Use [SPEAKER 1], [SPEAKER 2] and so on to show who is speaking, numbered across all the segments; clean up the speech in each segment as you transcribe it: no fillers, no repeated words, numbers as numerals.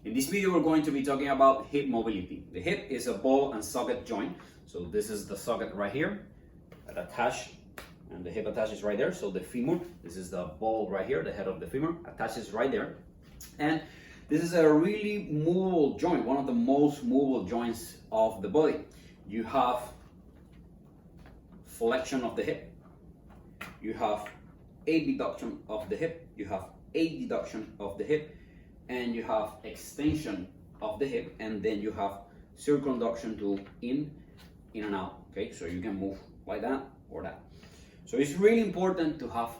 [SPEAKER 1] In this video, we're going to be talking about hip mobility. The hip is a ball and socket joint. So this is the socket right here that attach, and the hip attaches right there. So the femur, this is the ball right here, the head of the femur attaches right there. And this is a really movable joint, one of the most movable joints of the body. You have flexion of the hip, you have abduction of the hip, you have adduction of the hip, and you have extension of the hip, and then you have circumduction to in and out. Okay, so you can move like that or that. So it's really important to have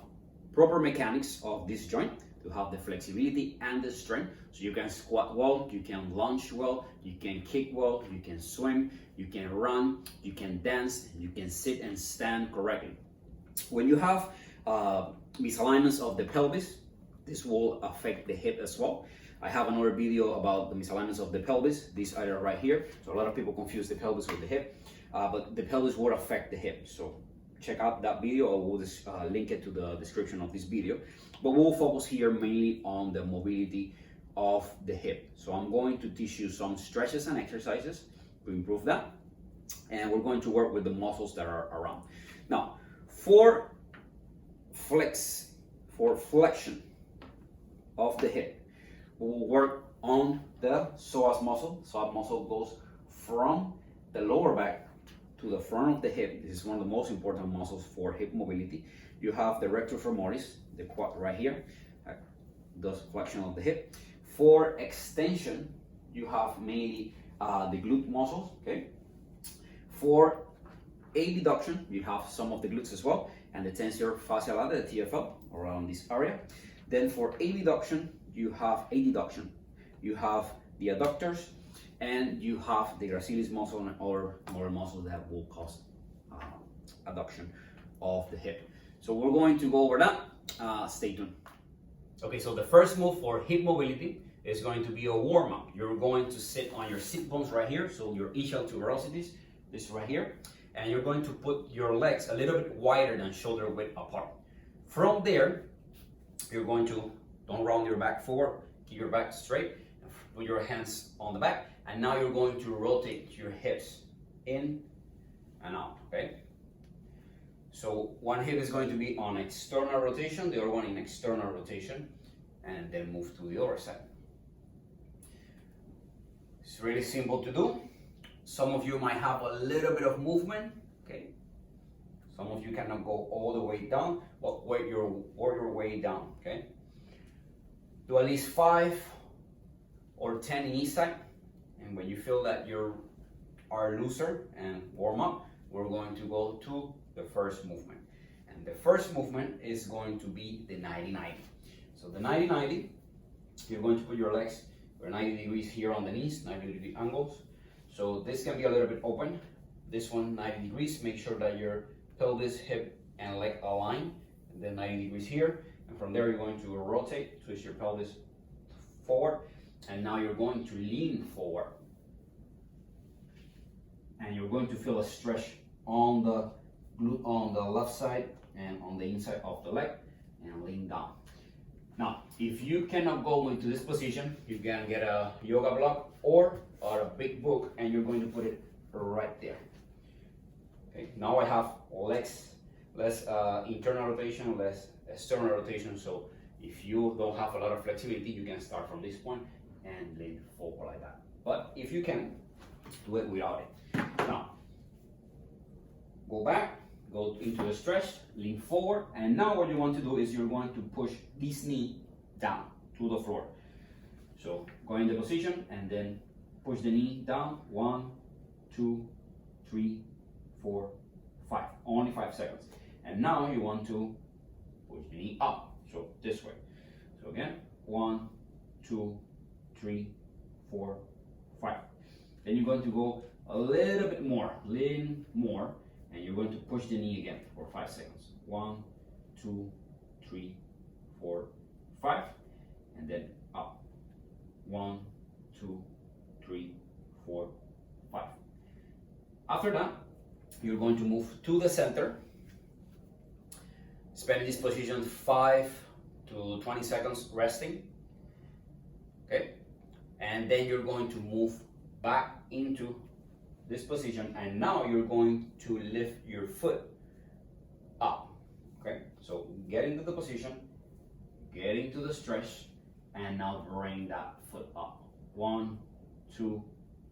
[SPEAKER 1] proper mechanics of this joint, to have the flexibility and the strength, so you can squat well, you can lunge well, you can kick well, you can swim, you can run, you can dance, you can sit and stand correctly. When you have misalignments of the pelvis, this will affect the hip as well. I have another video about the misalignments of the pelvis. These are right here. So a lot of people confuse the pelvis with the hip, but the pelvis will affect the hip. So check out that video, or we'll just link it to the description of this video. But we'll focus here mainly on the mobility of the hip. So I'm going to teach you some stretches and exercises to improve that. And we're going to work with the muscles that are around. Now, for flexion of the hip, we'll work on the psoas muscle. Psoas muscle goes from the lower back to the front of the hip. This is one of the most important muscles for hip mobility. You have the rectus femoris, the quad right here, does flexion of the hip. For extension, you have mainly the glute muscles, okay? For abduction, you have some of the glutes as well, and the tensor fasciae latae, the TFL, around this area. Then for abduction, you have adduction. You have the adductors, and you have the gracilis muscle or muscles that will cause adduction of the hip. So we're going to go over that. Stay tuned. Okay, so the first move for hip mobility is going to be a warm-up. You're going to sit on your sit bones right here, so your ischial tuberosities, this right here, and you're going to put your legs a little bit wider than shoulder width apart. From there, you're going to, don't round your back forward, keep your back straight, put your hands on the back, and now you're going to rotate your hips in and out, okay? So one hip is going to be on external rotation, the other one in external rotation, and then move to the other side. It's really simple to do. Some of you might have a little bit of movement, okay? Some of you cannot go all the way down, but work your way down, okay? Do at least 5 or 10 in each side, and when you feel that you are looser and warm up, we're going to go to the first movement. And the first movement is going to be the 90-90. So the 90-90, you're going to put your legs 90 degrees here on the knees, 90-degree angles. So this can be a little bit open. This one 90 degrees. Make sure that your pelvis, hip, and leg align. And then 90 degrees here. And from there, you're going to rotate, twist your pelvis forward. And now you're going to lean forward. And you're going to feel a stretch on the glute on the left side and on the inside of the leg, and lean down. Now, if you cannot go into this position, you can get a yoga block or a big book, and you're going to put it right there. Okay, now I have less internal rotation, less external rotation. So if you don't have a lot of flexibility, you can start from this point and lean forward like that. But if you can, do it without it. Now, go back, go into the stretch, lean forward, and now what you want to do is you're going to push this knee down to the floor. So go in the position and then push the knee down. 1, 2, 3, 4, 5. Only 5 seconds. And now you want to push the knee up. So this way. So again, 1, 2, 3, 4, 5. Then you're going to go a little bit more, lean more, and you're going to push the knee again for 5 seconds. 1, 2, 3, 4, 5, and then up. 1, 2, 3, 4, 5. After that, you're going to move to the center. Spend in this position 5 to 20 seconds resting. Okay? and then you're going to move back into this position, and now you're going to lift your foot up. Okay, so get into the position, get into the stretch, and now bring that foot up. 1, 2,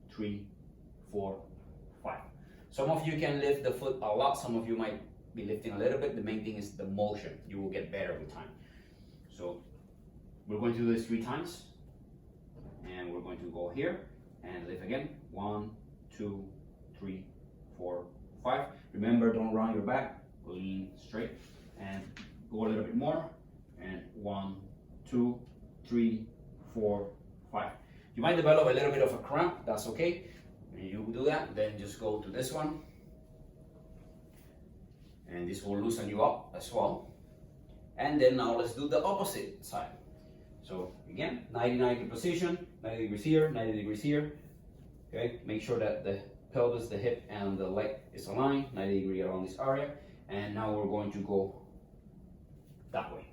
[SPEAKER 1] 3, 4, 5. Some of you can lift the foot a lot, some of you might be lifting a little bit. The main thing is the motion. You will get better with time. So we're going to do this 3 times, and we're going to go here and lift again. 1, 2, 3, 4, 5. Remember, don't round your back, lean straight, and go a little bit more, and 1, 2, 3, 4, 5. You might develop a little bit of a cramp, that's okay. When you do that, then just go to this one, and this will loosen you up as well. And then now let's do the opposite side. So again, 90-90 position, 90 degrees here, 90 degrees here. Okay, make sure that the pelvis, the hip, and the leg is aligned, 90 degrees around this area. And now we're going to go that way.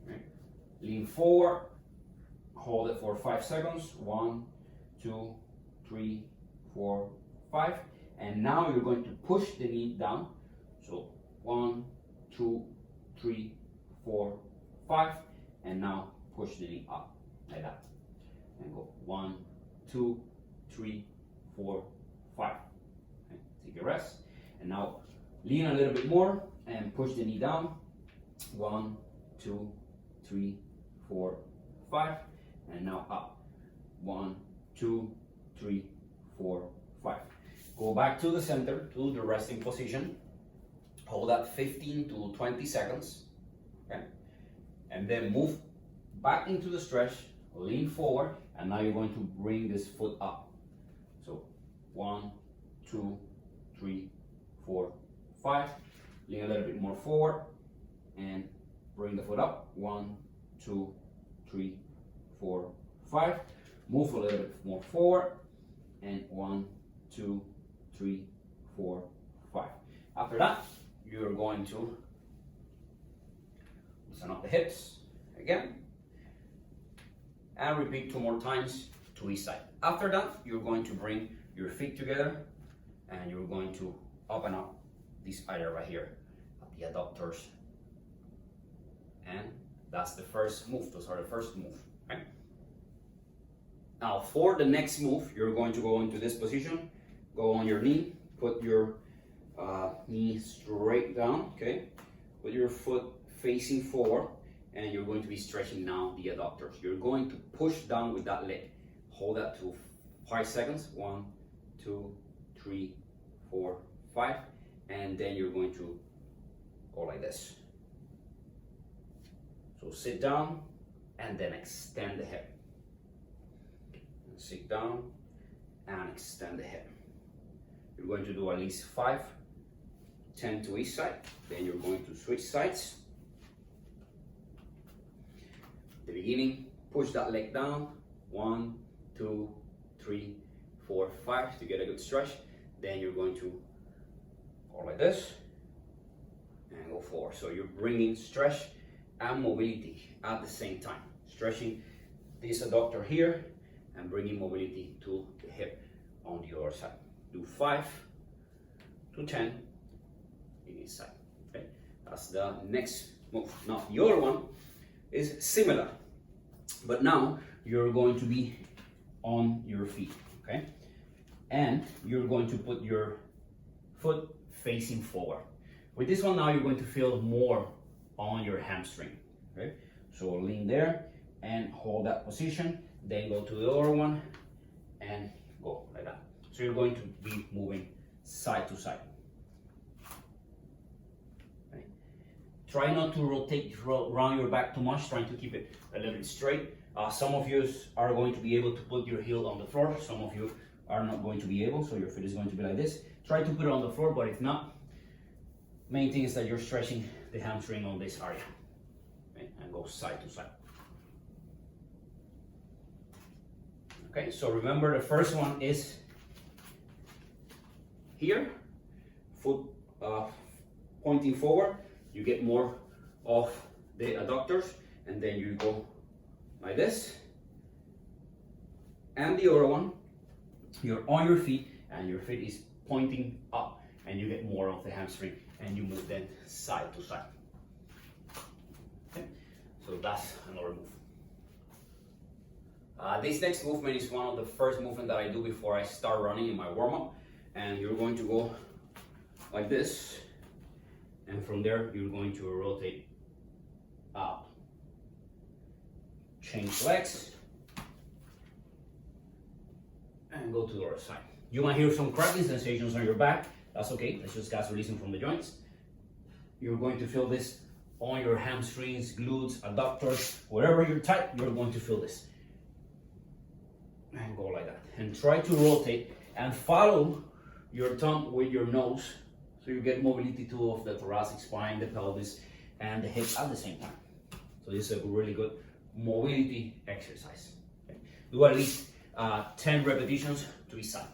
[SPEAKER 1] Okay. Lean forward, hold it for 5 seconds. 1, 2, 3, 4, 5. And now you're going to push the knee down. So 1, 2, 3, 4, 5. And now push the knee up like that. And go 1, 2, 3, 4, 5. Okay. Take a rest. And now lean a little bit more and push the knee down. 1, 2, 3, 4, 5. And now up. 1, 2, 3, 4, 5. Go back to the center, to the resting position. Hold that 15 to 20 seconds. Okay. And then move back into the stretch, lean forward, and now you're going to bring this foot up. So 1, 2, 3, 4, 5. Lean a little bit more forward and bring the foot up. 1, 2, 3, 4, 5. Move a little bit more forward and 1, 2, 3, 4, 5. After that, you're going to loosen up the hips again and repeat 2 more times to each side. After that, you're going to bring your feet together and you're going to open up this area right here, the adductors, and that's the first move. Those are the first move. Okay? Now for the next move, you're going to go into this position, go on your knee, put your knee straight down, okay? Put your foot facing forward, and you're going to be stretching now the adductors. You're going to push down with that leg. Hold that to 5 seconds. 1, 2, 3, 4, 5. And then you're going to go like this. So sit down and then extend the hip. Sit down and extend the hip. You're going to do at least 5, 10 to each side. Then you're going to switch sides. At the beginning, push that leg down. 1, 2, 3, 4, 5 to get a good stretch. Then you're going to go like this and go forward. So you're bringing stretch and mobility at the same time. Stretching this adductor here and bringing mobility to the hip on the other side. Do 5 to 10 in each side. Okay, that's the next move. Now the other one is similar, but now you're going to be on your feet, okay? And you're going to put your foot facing forward. With this one now, you're going to feel more on your hamstring, okay? So lean there and hold that position, then go to the other one and go like that. So you're going to be moving side to side. Okay. Try not to rotate around your back too much, trying to keep it a little bit straight. Some of you are going to be able to put your heel on the floor. Some of you are not going to be able, so your foot is going to be like this. Try to put it on the floor, but if not, main thing is that you're stretching the hamstring on this area. Okay, and go side to side. Okay, so remember the first one is here, foot pointing forward. You get more of the adductors, and then you go like this And the other one, you're on your feet and your feet is pointing up and you get more of the hamstring and you move then side to side. Okay, so that's another move. This next movement is one of the first movements that I do before I start running in my warm-up, and you're going to go like this, and from there you're going to rotate up, change legs, and go to the other side. You might hear some cracking sensations on your back. That's okay, that's just gas releasing from the joints. You're going to feel this on your hamstrings, glutes, adductors, wherever you're tight, you're going to feel this. And go like that. And try to rotate and follow your tongue with your nose so you get mobility too of the thoracic spine, the pelvis, and the hips at the same time. So this is a really good mobility exercise. Okay. Do at least 10 repetitions to each side.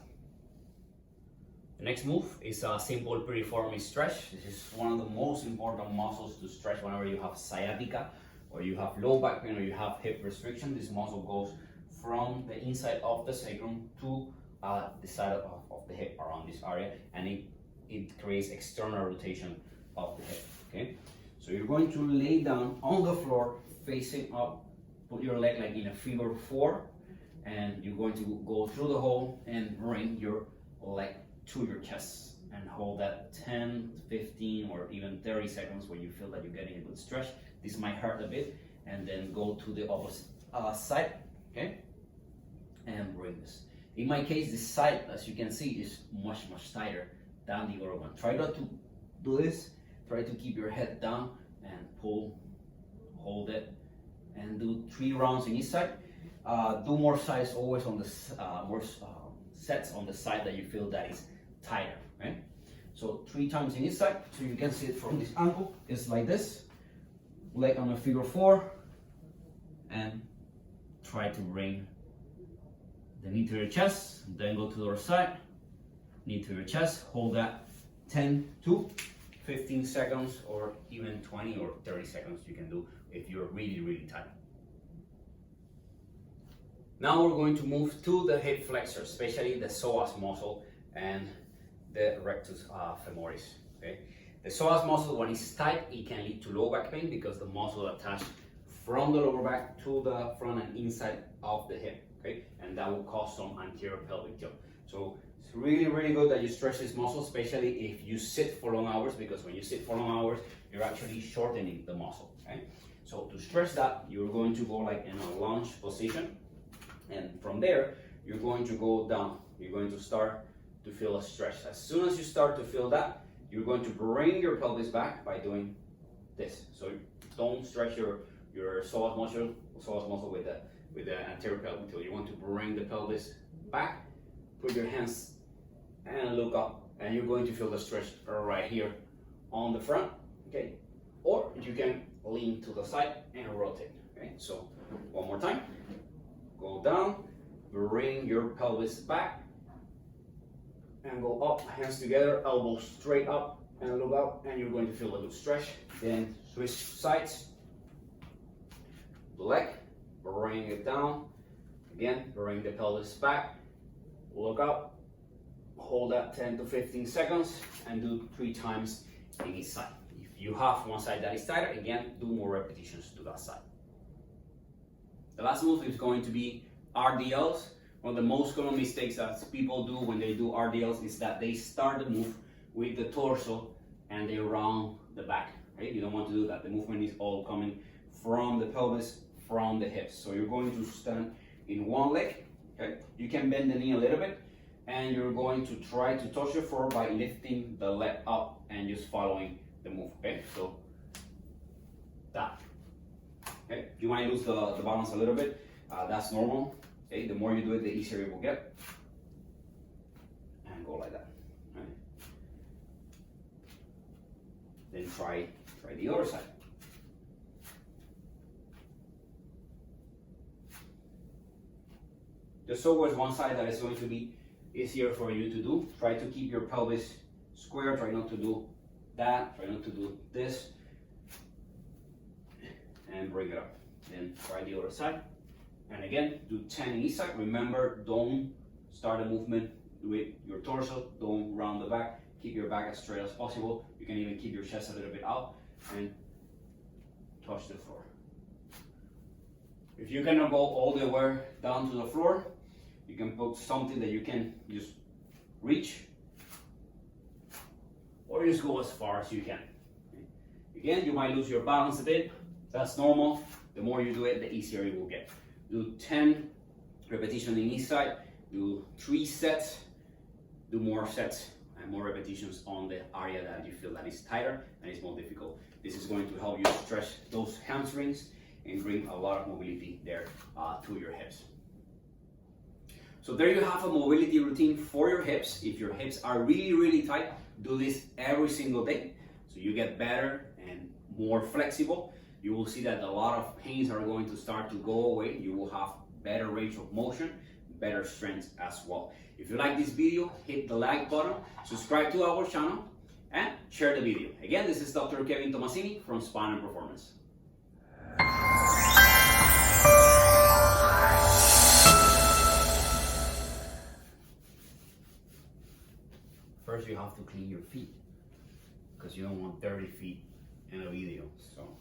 [SPEAKER 1] The next move is a simple piriformis stretch. This is one of the most important muscles to stretch whenever you have sciatica or you have low back pain or you have hip restriction. This muscle goes from the inside of the sacrum to the side of the hip around this area, and it creates external rotation of the hip. Okay, so you're going to lay down on the floor facing up, put your leg like in a figure 4, and you're going to go through the hole and bring your leg to your chest and hold that 10, 15 or even 30 seconds when you feel that you're getting a good stretch. This might hurt a bit, and then go to the opposite side. Okay, and bring this. In my case, this side, as you can see, is much tighter than the other one. Try not to do this. Try to keep your head down and pull, hold it, and do 3 rounds in each side. Do more sides always on the more sets on the side that you feel that is tighter. Right? So 3 times in each side, so you can see it from this angle. It's like this, leg on a figure 4, and try to bring the knee to your chest, then go to the other side, knee to your chest, hold that 10 to 15 seconds or even 20 or 30 seconds you can do if you're really tight. Now we're going to move to the hip flexors, especially the psoas muscle and the rectus femoris. Okay? The psoas muscle, when it's tight, it can lead to low back pain because the muscle attached from the lower back to the front and inside of the hip. Okay, and that will cause some anterior pelvic tilt. So it's really good that you stretch this muscle, especially if you sit for long hours, because when you sit for long hours, you're actually shortening the muscle. Okay, so to stretch that, you're going to go like in a lunge position, and from there, you're going to go down. You're going to start to feel a stretch. As soon as you start to feel that, you're going to bring your pelvis back by doing this. So don't stretch your psoas muscle with the anterior pelvic tilt. You want to bring the pelvis back, put your hands and look up, and you're going to feel the stretch right here on the front. Okay, or you can lean to the side and rotate. Okay, so one more time, go down, bring your pelvis back and go up, hands together, elbows straight up and look up, and you're going to feel a good stretch. Then switch sides, leg, bring it down, again, bring the pelvis back, look up, hold that 10 to 15 seconds, and do 3 times in each side. If you have one side that is tighter, again, do more repetitions to that side. The last move is going to be RDLs. One of the most common mistakes that people do when they do RDLs is that they start the move with the torso and they round the back. Right? You don't want to do that. The movement is all coming from the pelvis, from the hips. So you're going to stand in one leg. Okay? You can bend the knee a little bit, and you're going to try to touch your floor by lifting the leg up and just following the move. Okay? So that. Okay? You might lose the balance a little bit. That's normal. Okay? The more you do it, the easier it will get. And go like that. Right? Then try the other side. There's always one side that is going to be easier for you to do. Try to keep your pelvis square. Try not to do that. Try not to do this. And bring it up. Then try the other side. And again, do 10 in each side. Remember, don't start the movement with your torso, don't round the back, keep your back as straight as possible. You can even keep your chest a little bit out and touch the floor. If you cannot go all the way down to the floor, you can put something that you can just reach, or just go as far as you can. Again, you might lose your balance a bit. That's normal. The more you do it, the easier it will get. Do 10 repetitions in each side. Do 3 sets. Do more sets and more repetitions on the area that you feel that is tighter and is more difficult. This is going to help you stretch those hamstrings and bring a lot of mobility there to your hips. So there you have a mobility routine for your hips. If your hips are really, really tight, do this every single day so you get better and more flexible. You will see that a lot of pains are going to start to go away. You will have better range of motion, better strength as well. If you like this video, hit the like button, subscribe to our channel, and share the video. Again, this is Dr. Kevin Tomassini from Spine and Performance. First, you have to clean your feet because you don't want dirty feet in a video. So